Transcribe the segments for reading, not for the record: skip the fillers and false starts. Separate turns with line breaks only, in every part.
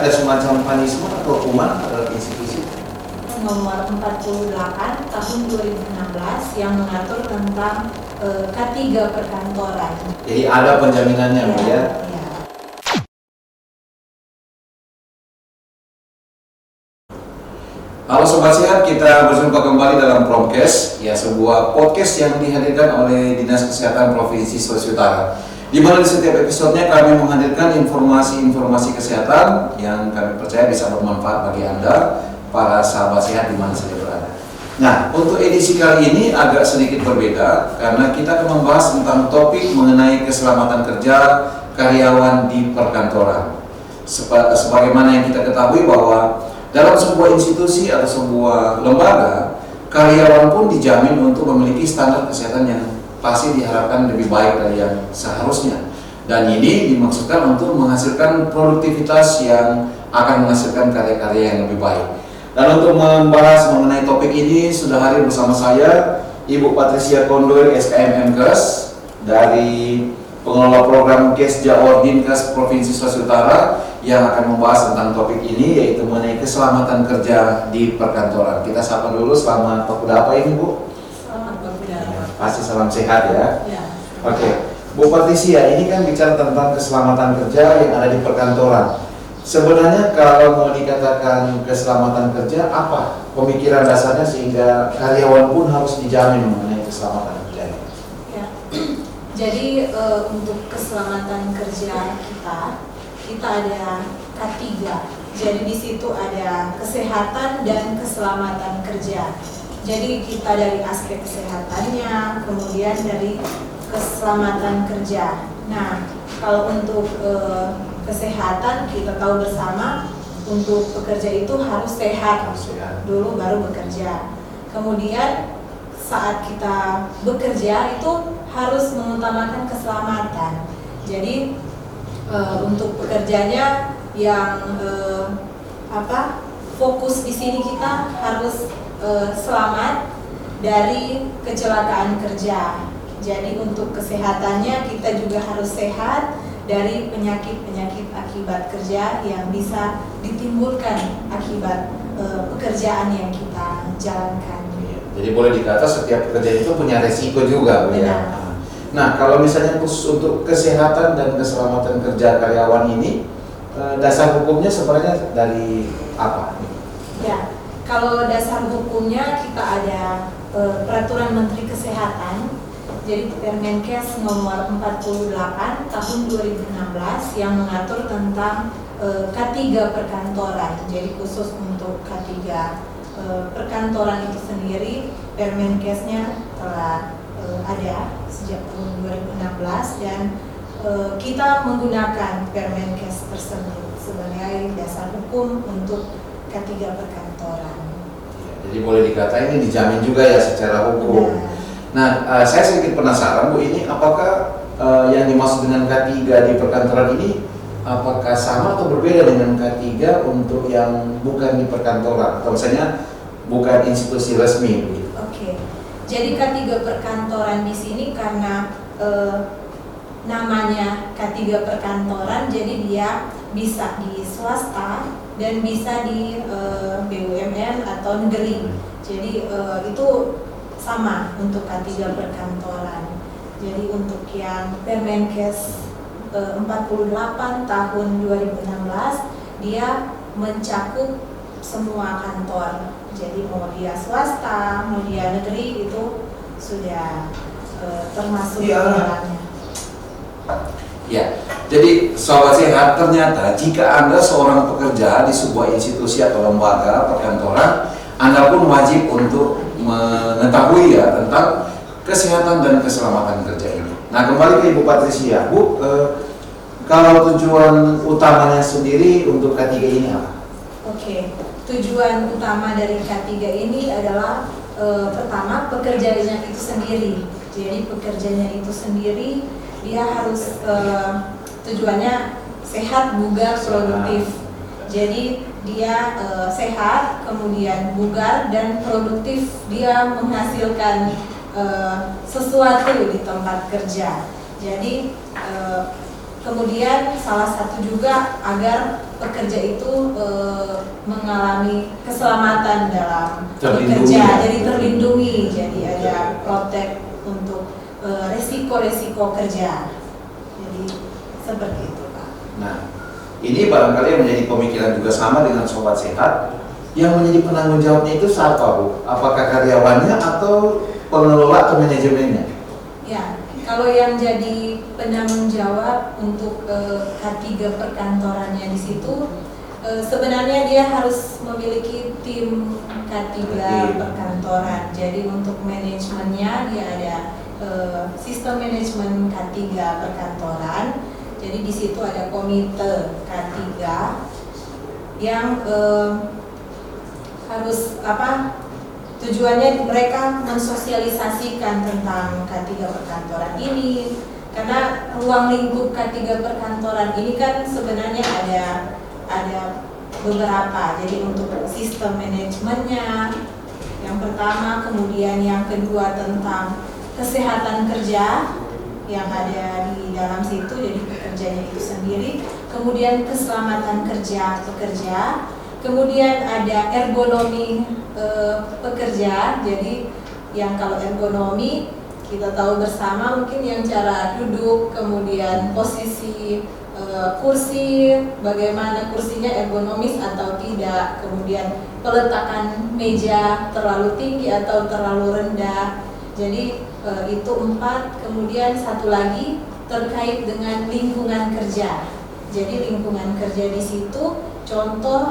ada semacam punishment atau hukuman terhadap institusi?
Nomor 48 tahun 2016 yang mengatur tentang K3 perkantoran.
Jadi ada penjaminannya, Bu, ya?
Ya.
Halo Sobat Sehat, kita berjumpa kembali dalam Promkes, ya sebuah podcast yang dihadirkan oleh Dinas Kesehatan Provinsi Sulawesi Utara. Di mana di setiap episodenya kami menghadirkan informasi-informasi kesehatan yang kami percaya bisa bermanfaat bagi Anda, para sahabat sehat di mana saja berada. Nah, untuk edisi kali ini agak sedikit berbeda karena kita akan membahas tentang topik mengenai keselamatan kerja karyawan di perkantoran. Sebagaimana yang kita ketahui bahwa dalam sebuah institusi atau sebuah lembaga, karyawan pun dijamin untuk memiliki standar kesehatan yang pasti diharapkan lebih baik dari yang seharusnya. Dan ini dimaksudkan untuk menghasilkan produktivitas yang akan menghasilkan karya-karya yang lebih baik. Dan untuk membahas mengenai topik ini sudah hadir bersama saya Ibu Patricia Kondoy, SKM MKes dari pengelola program Kesja Ordinkes Provinsi Sulawesi Utara yang akan membahas tentang topik ini, yaitu mengenai keselamatan kerja di perkantoran. Kita sapa dulu, selamat pemuda apa ini, Bu?
Selamat pemuda.
Pasti salam sehat ya.
Ya.
Oke, Bu Patricia, ini kan bicara tentang keselamatan kerja yang ada di perkantoran. Sebenarnya kalau mau dikatakan keselamatan kerja, apa pemikiran dasarnya sehingga karyawan pun harus dijamin mengenai keselamatan kerja?
Ya. Jadi untuk keselamatan kerja kita ada K3. Jadi di situ ada kesehatan dan keselamatan kerja. Jadi kita dari aspek kesehatannya, kemudian dari keselamatan kerja. Nah, kalau untuk kesehatan kita tahu bersama, untuk pekerja itu harus sehat dulu baru bekerja. Kemudian saat kita bekerja itu harus mengutamakan keselamatan. Jadi untuk pekerjanya yang fokus di sini kita harus selamat dari kecelakaan kerja. Jadi untuk kesehatannya kita juga harus sehat dari penyakit-penyakit akibat kerja yang bisa ditimbulkan akibat pekerjaan yang kita jalankan.
Jadi boleh dikata setiap pekerjaan itu punya resiko juga, Bu, ya. Nah, kalau misalnya khusus untuk kesehatan dan keselamatan kerja karyawan ini, dasar hukumnya sebenarnya dari apa?
Ya, kalau dasar hukumnya kita ada Peraturan Menteri Kesehatan, jadi Permenkes nomor 48 tahun 2016 yang mengatur tentang K3 perkantoran. Jadi khusus untuk K3 perkantoran itu sendiri, Permenkesnya telah ada sejak tahun 2016 dan kita menggunakan Permenkes tersebut sebagai dasar hukum untuk K3 perkantoran.
Jadi boleh dikata ini dijamin juga ya secara hukum.
Ya.
Nah, saya sedikit penasaran, Bu, ini apakah yang dimaksud dengan K3 di perkantoran ini apakah sama atau berbeda dengan K3 untuk yang bukan di perkantoran atau misalnya bukan institusi resmi begitu?
Oke. Jadi K3 perkantoran di sini karena namanya K3 perkantoran, jadi dia bisa di swasta dan bisa di BUMN atau negeri. Jadi itu sama untuk K3 perkantoran. Jadi untuk yang Permenkes 48 tahun 2016 dia mencakup semua kantor. Jadi mau dia swasta, mau dia negeri itu sudah termasuk di dalamnya.
Ya, jadi sobat sehat, ternyata jika Anda seorang pekerja di sebuah institusi atau lembaga perkantoran, Anda pun wajib untuk mengetahui ya tentang kesehatan dan keselamatan kerja ini. Nah, kembali ke Ibu Patricia, Bu, kalau tujuan utamanya sendiri untuk K3 ini apa?
Oke, tujuan utama dari K3 ini adalah pertama pekerjanya itu sendiri. Jadi pekerjanya itu sendiri dia harus tujuannya sehat, bugar, produktif. Jadi dia sehat, kemudian bugar dan produktif. Dia menghasilkan sesuatu di tempat kerja. Jadi kemudian salah satu juga agar pekerja itu mengalami keselamatan dalam
Terlindungi.
bekerja, jadi terlindungi, jadi ada protek untuk resiko-resiko kerja, jadi seperti itu Pak.
Nah, ini barangkali yang menjadi pemikiran juga sama dengan Sobat Sehat. Yang menjadi penanggung jawabnya itu siapa, Bu? Apakah karyawannya atau pengelola atau manajemennya?
Ya, kalau yang jadi penanggung jawab untuk K3 perkantorannya di situ, sebenarnya dia harus memiliki tim K3 perkantoran. Jadi untuk manajemennya dia ada sistem manajemen K3 perkantoran. Jadi di situ ada komite K3 yang harus tujuannya mereka mensosialisasikan tentang K3 perkantoran ini, karena ruang lingkup K3 perkantoran ini kan sebenarnya ada beberapa. Jadi untuk sistem manajemennya yang pertama, kemudian yang kedua tentang kesehatan kerja yang ada di dalam situ, jadi pekerjanya itu sendiri, kemudian keselamatan kerja pekerja, kemudian ada ergonomi pekerja. Jadi yang kalau ergonomi kita tahu bersama mungkin yang cara duduk, kemudian posisi kursi, bagaimana kursinya ergonomis atau tidak, kemudian peletakan meja terlalu tinggi atau terlalu rendah. Jadi itu 4. Kemudian satu lagi terkait dengan lingkungan kerja. Jadi lingkungan kerja di situ contoh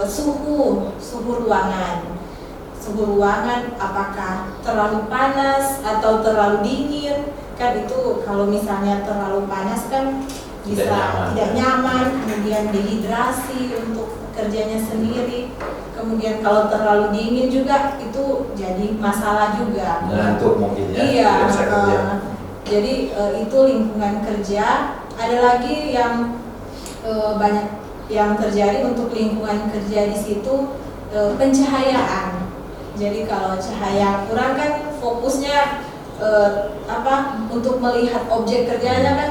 suhu ruangan. Suhu ruangan apakah terlalu panas atau terlalu dingin? Kan itu kalau misalnya terlalu panas kan bisa tidak nyaman, kemudian dehidrasi untuk kerjanya sendiri. Kemudian kalau terlalu dingin juga itu jadi masalah juga.
Mengantuk mungkin ya.
Iya.
tidak bisa kerja.
Jadi itu lingkungan kerja. Ada lagi yang banyak yang terjadi untuk lingkungan kerja di situ, pencahayaan. Jadi kalau cahaya kurang kan fokusnya untuk melihat objek kerjanya kan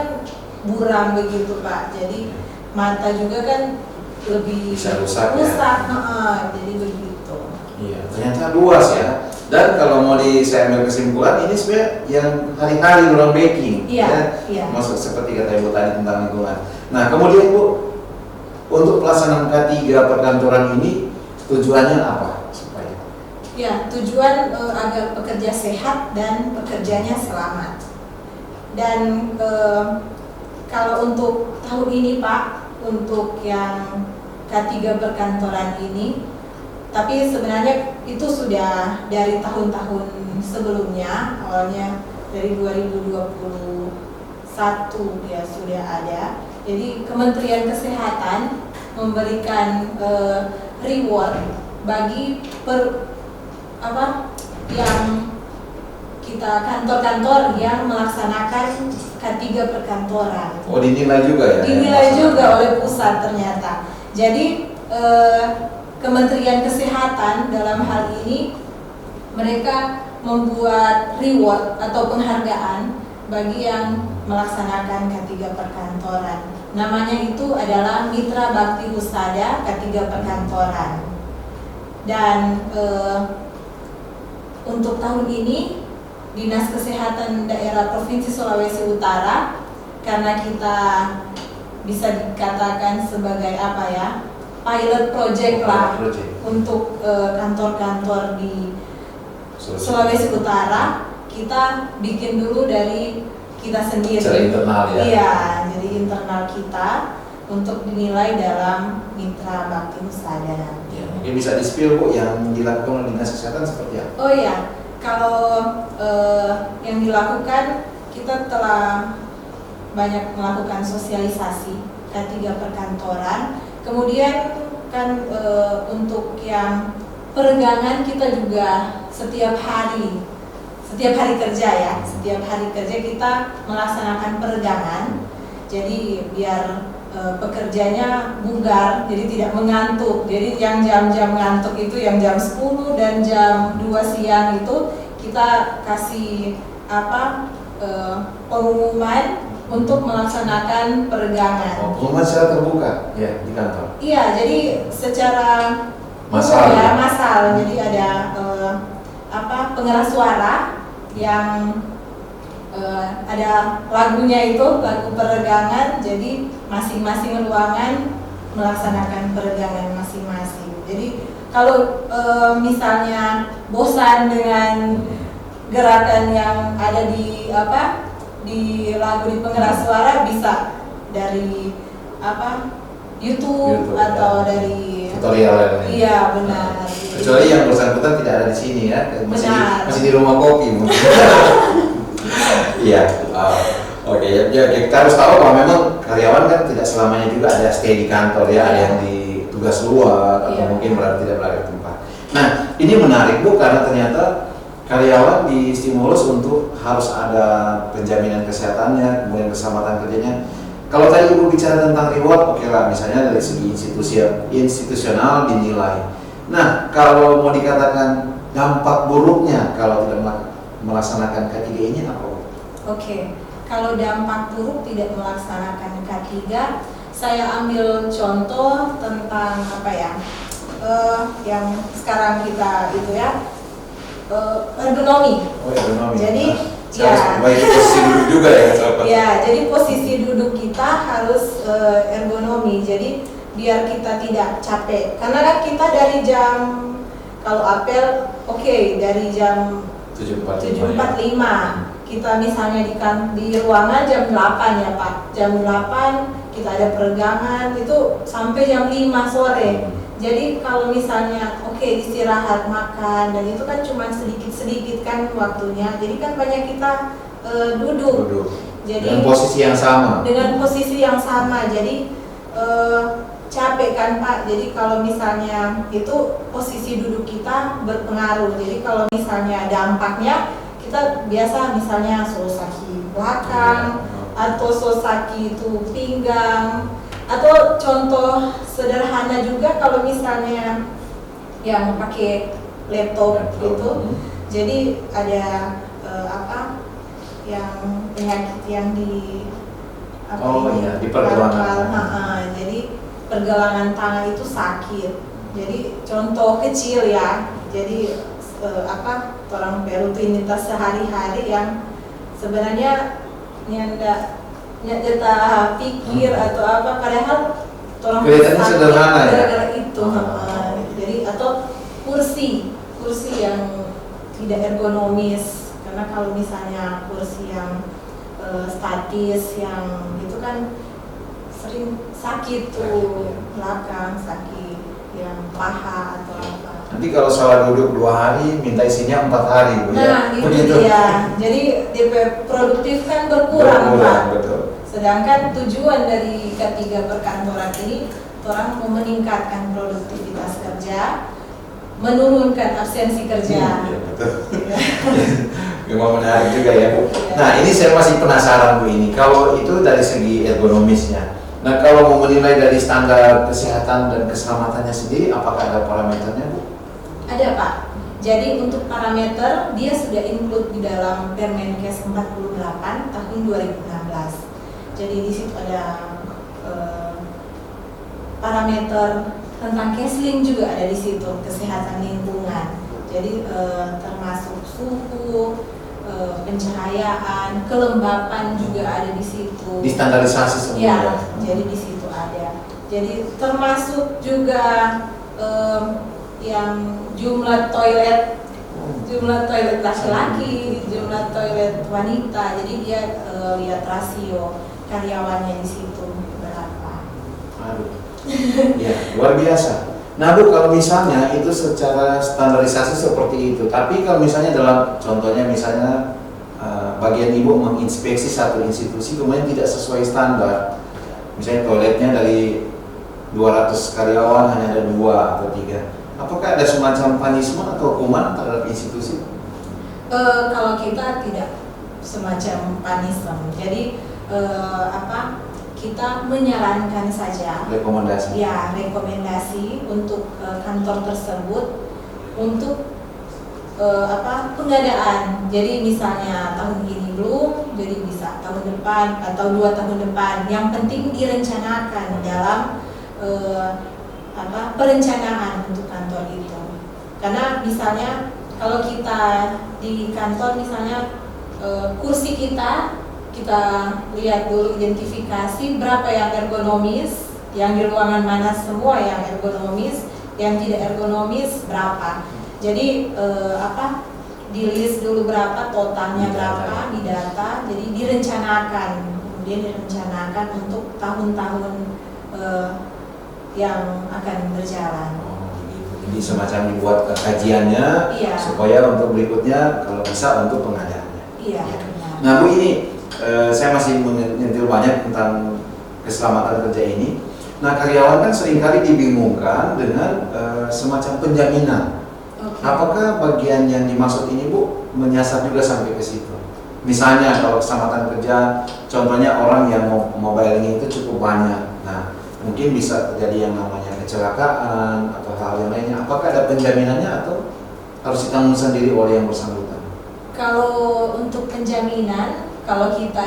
buram begitu Pak. Jadi mata juga kan lebih
Bisa rusak,
jadi begitu.
Iya, ternyata luas ya. Dan kalau mau saya ambil kesimpulan, ini sebenarnya yang hari-hari groundbreaking.
Iya, iya.
Maksud seperti kata Ibu tadi tentang lingkungan. Nah, kemudian Bu, untuk pelaksanaan K3 perkantoran ini tujuannya apa? Supaya
Ya, tujuan agar pekerja sehat dan pekerjanya selamat. Dan kalau untuk tahun ini Pak, untuk yang K3 perkantoran ini, tapi sebenarnya itu sudah dari tahun-tahun sebelumnya, awalnya dari 2021 ya sudah ada. Jadi Kementerian Kesehatan memberikan reward bagi yang kita kantor-kantor yang melaksanakan K3 perkantoran.
oh, dinilai juga ya?
Dinilai juga oleh pusat ternyata. Jadi Kementerian Kesehatan dalam hal ini mereka membuat reward atau penghargaan bagi yang melaksanakan K3 perkantoran. Namanya itu adalah Mitra Bakti Husada K3 perkantoran. Dan untuk tahun ini Dinas Kesehatan Daerah Provinsi Sulawesi Utara, karena kita bisa dikatakan sebagai pilot project lah untuk kantor-kantor di Sulawesi Utara, kita bikin dulu dari kita sendiri.
Secara internal ya?
Iya, jadi internal kita untuk dinilai dalam Mitra Bakti Husada.
Ya, mungkin bisa di-spill Bu yang dilakukan oleh Dinas Kesehatan seperti apa?
Oh iya, kalau yang dilakukan, kita telah banyak melakukan sosialisasi K3 perkantoran. Kemudian kan untuk yang peregangan kita juga setiap hari kerja kita melaksanakan peregangan. Jadi biar pekerjanya bugar, jadi tidak mengantuk. Jadi yang jam-jam ngantuk itu yang jam 10 dan jam 2 siang itu kita kasih pengumuman untuk melaksanakan peregangan.
Oh, pengumuman secara terbuka ya di kantor.
Iya, jadi secara
Massal.
umum ya, massal. Jadi ada pengeras suara yang ada lagunya itu, lagu peregangan. Jadi masing-masing ruangan melaksanakan peregangan masing-masing. Jadi kalau misalnya bosan dengan gerakan yang ada di lagu di pengeras suara, bisa dari YouTube atau
ya.
dari
Tutorial.
Iya, benar.
Kecuali yang bersangkutan tidak ada di sini ya, masih di rumah kopi mungkin. Iya. Oke, ya kita harus tahu bahwa memang karyawan kan tidak selamanya juga ada stay di kantor ya, ada yang di tugas luar atau mungkin tidak berada di tempat. Nah, ini menarik Bu, karena ternyata karyawan di stimulus untuk harus ada penjaminan kesehatannya, kemudian keselamatan kerjanya. Kalau tadi Ibu bicara tentang reward, oke lah, misalnya dari segi institusional dinilai. Nah, kalau mau dikatakan dampak buruknya kalau tidak melaksanakan K3 ini apa?
Oke, kalau dampak buruk tidak melaksanakan K3, saya ambil contoh tentang yang sekarang kita itu ya, ergonomi.
Oh, ergonomi.
Jadi
baik posisi duduk juga ya, sahabat.
Ya, jadi posisi duduk kita harus ergonomi. Jadi biar kita tidak capek. Karena kan kita dari jam, kalau apel dari jam 7.45 kita misalnya di ruangan jam 8 ya Pak. Jam 8 kita ada peregangan itu sampai jam 5 sore. Jadi kalau misalnya istirahat, makan, dan itu kan cuma sedikit-sedikit kan waktunya. Jadi kan banyak kita duduk. Jadi
dengan posisi yang sama.
Dengan posisi yang sama. Jadi capek kan Pak. Jadi kalau misalnya itu posisi duduk kita berpengaruh. Jadi kalau misalnya dampaknya kita biasa misalnya sosaki belakang atau sosaki itu pinggang, atau contoh sederhana juga kalau misalnya yang pakai laptop itu, jadi ada yang penyakit yang di
di pergelangan.
Jadi pergelangan tangan itu sakit. Jadi contoh kecil ya. Jadi orang rutinitas sehari-hari yang sebenarnya nyata pikir atau apa, padahal orang
kelihatannya sederhana ya.
Gara-gara itu. Jadi atau kursi yang tidak ergonomis, karena kalau misalnya kursi yang statis yang itu kan sering sakit tuh belakang, sakit yang paha atau apa.
Nanti kalau salah duduk 2 hari, minta isinya 4 hari, Bu.
Nah,
ya?
itu dia. Jadi DP produktif kan berkurang, Pak.
Betul.
Sedangkan tujuan dari K3 perkantoran ini, orang mau meningkatkan produktivitas kerja, menurunkan absensi kerja.
Iya, betul. Memang menarik juga ya, Bu. Nah, ini saya masih penasaran, Bu, ini. Kalau itu dari segi ergonomisnya. Nah, kalau mau menilai dari standar kesehatan dan keselamatannya sendiri, apakah ada parameternya, Bu?
Ada, Pak. Jadi untuk parameter dia sudah include di dalam Permenkes 48 tahun 2016. Jadi di situ ada parameter tentang Kesling juga ada di situ, kesehatan lingkungan. Jadi termasuk suhu, pencahayaan, kelembapan juga ada di situ.
Distandarisasi semua.
Ya, jadi di situ ada. Jadi termasuk juga yang jumlah toilet laki-laki, jumlah toilet wanita. Jadi dia lihat rasio karyawannya di situ berapa.
Aduh. Ya, luar biasa. Nah, Bu, kalau misalnya itu secara standarisasi seperti itu, tapi kalau misalnya dalam contohnya misalnya bagian Ibu menginspeksi satu institusi kemudian tidak sesuai standar, misalnya toiletnya dari 200 karyawan hanya ada 2 atau 3, apakah ada semacam punishment atau hukuman terhadap institusi?
Kalau kita tidak semacam punishment, jadi kita menyarankan saja
Rekomendasi.
ya, rekomendasi untuk kantor tersebut untuk pengadaan. Jadi misalnya tahun ini belum, jadi bisa tahun depan atau 2 tahun depan. Yang penting direncanakan dalam perencanaan untuk kantor itu. Karena misalnya kalau kita di kantor misalnya kursi kita lihat dulu, identifikasi berapa yang ergonomis, yang di ruangan mana semua yang ergonomis, yang tidak ergonomis berapa. Jadi di list dulu berapa, totalnya berapa, didata, jadi direncanakan, kemudian direncanakan untuk tahun-tahun yang akan berjalan.
Jadi semacam dibuat kajiannya,
Iya.
supaya untuk berikutnya kalau bisa untuk pengadaannya.
Iya, benar.
Nah Bu, ini saya masih menyentil banyak tentang keselamatan kerja ini. Nah, karyawan kan seringkali dibingungkan dengan semacam penjaminan.
Okay.
Apakah bagian yang dimaksud ini Bu menyasar juga sampai ke situ? Misalnya kalau keselamatan kerja, contohnya orang yang mobilnya itu cukup banyak. Nah, mungkin bisa terjadi yang namanya kecelakaan atau hal yang lainnya. Apakah ada penjaminannya atau harus ditanggung sendiri oleh yang bersangkutan?
Kalau untuk penjaminan, kalau kita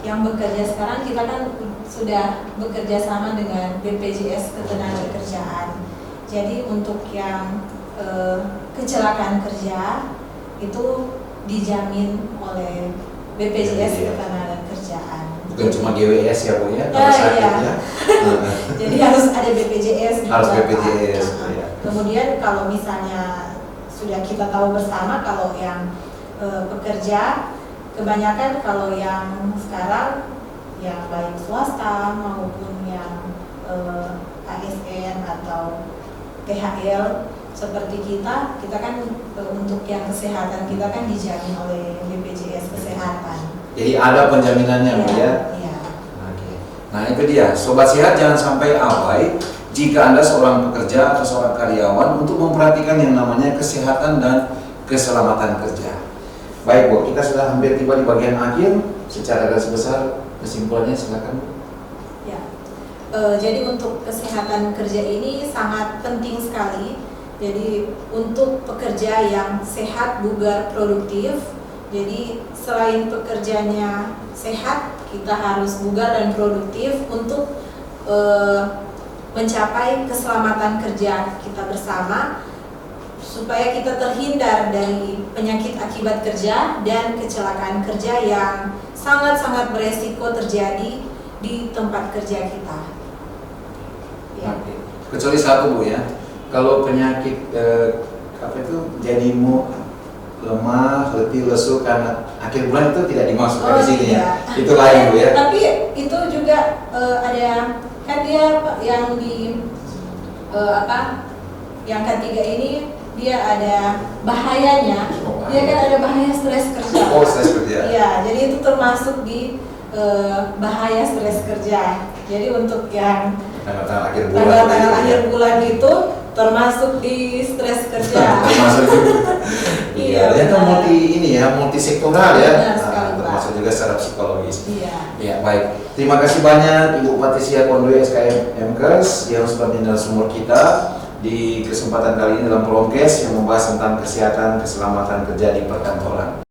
yang bekerja sekarang, kita kan sudah bekerja sama dengan BPJS Ketenagakerjaan. Jadi untuk yang kecelakaan kerja itu dijamin oleh BPJS Ketenagakerjaan.
Bukan cuma GWS ya Bu ya, kalau
Ya,
sakitnya.
Jadi harus ada BPJS.
Harus
juga,
BPJS.
Pak.
Ya.
Kemudian kalau misalnya sudah kita tahu bersama, kalau yang pekerja, kebanyakan kalau yang sekarang yang baik swasta maupun yang ASN atau THL seperti kita kan untuk yang kesehatan kita kan dijamin oleh BPJS Kesehatan.
Jadi ada penjaminannya Bu ya.
Iya.
Oke. Nah itu dia, Sobat Sehat jangan sampai abai jika Anda seorang pekerja atau seorang karyawan untuk memperhatikan yang namanya kesehatan dan keselamatan kerja. Baik Bu, kita sudah hampir tiba di bagian akhir. Secara garis besar kesimpulannya silakan Bu.
Ya. Jadi untuk kesehatan kerja ini sangat penting sekali. Jadi untuk pekerja yang sehat, bugar, produktif. Jadi selain pekerjaannya sehat, kita harus bugar dan produktif untuk mencapai keselamatan kerja kita bersama, supaya kita terhindar dari penyakit akibat kerja dan kecelakaan kerja yang sangat-sangat beresiko terjadi di tempat kerja kita. Ya.
Oke. Kecuali satu Bu ya, kalau penyakit jadi lemah, letih, lesu karena akhir bulan itu tidak dimasukkan di sini ya. Itu lain Bu ya.
Tapi itu juga ada kan dia yang di yang ketiga ini dia ada bahayanya. Dia kan ada bahaya stres kerja.
Oh, stres kerja.
Iya, jadi itu termasuk di bahaya stres kerja. Jadi untuk yang
Tanggal-tanggal akhir bulan.
tanggal-tanggal akhir bulan itu termasuk di stres kerja.
Termasuk juga. Iya, ternyata multi sektoral ya.
Benar sekali, Pak.
Termasuk juga secara psikologis.
Iya.
Ya, baik. Terima kasih banyak Ibu Patricia Kondoi SKM MKes yang sudah menjadi narasumber kita di kesempatan kali ini dalam Promkes yang membahas tentang kesehatan keselamatan kerja di perkantoran.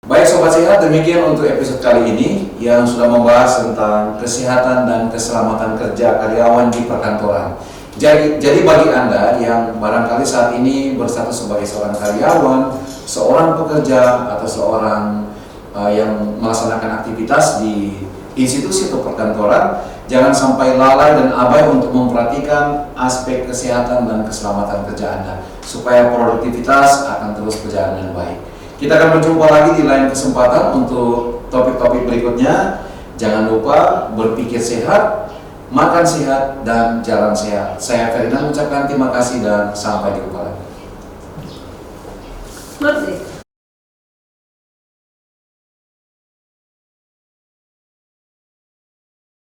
Baik Sobat Sehat, demikian untuk episode kali ini yang sudah membahas tentang kesehatan dan keselamatan kerja karyawan di perkantoran. Jadi bagi Anda yang barangkali saat ini berstatus sebagai seorang karyawan, seorang pekerja atau seorang yang melaksanakan aktivitas di institusi atau perkantoran, jangan sampai lalai dan abai untuk memperhatikan aspek kesehatan dan keselamatan kerja Anda supaya produktivitas akan terus berjalan dengan baik. Kita akan berjumpa lagi di lain kesempatan untuk topik-topik berikutnya. Jangan lupa berpikir sehat, makan sehat, dan jalan sehat. Saya Ferdinand mengucapkan terima kasih dan sampai jumpa lagi.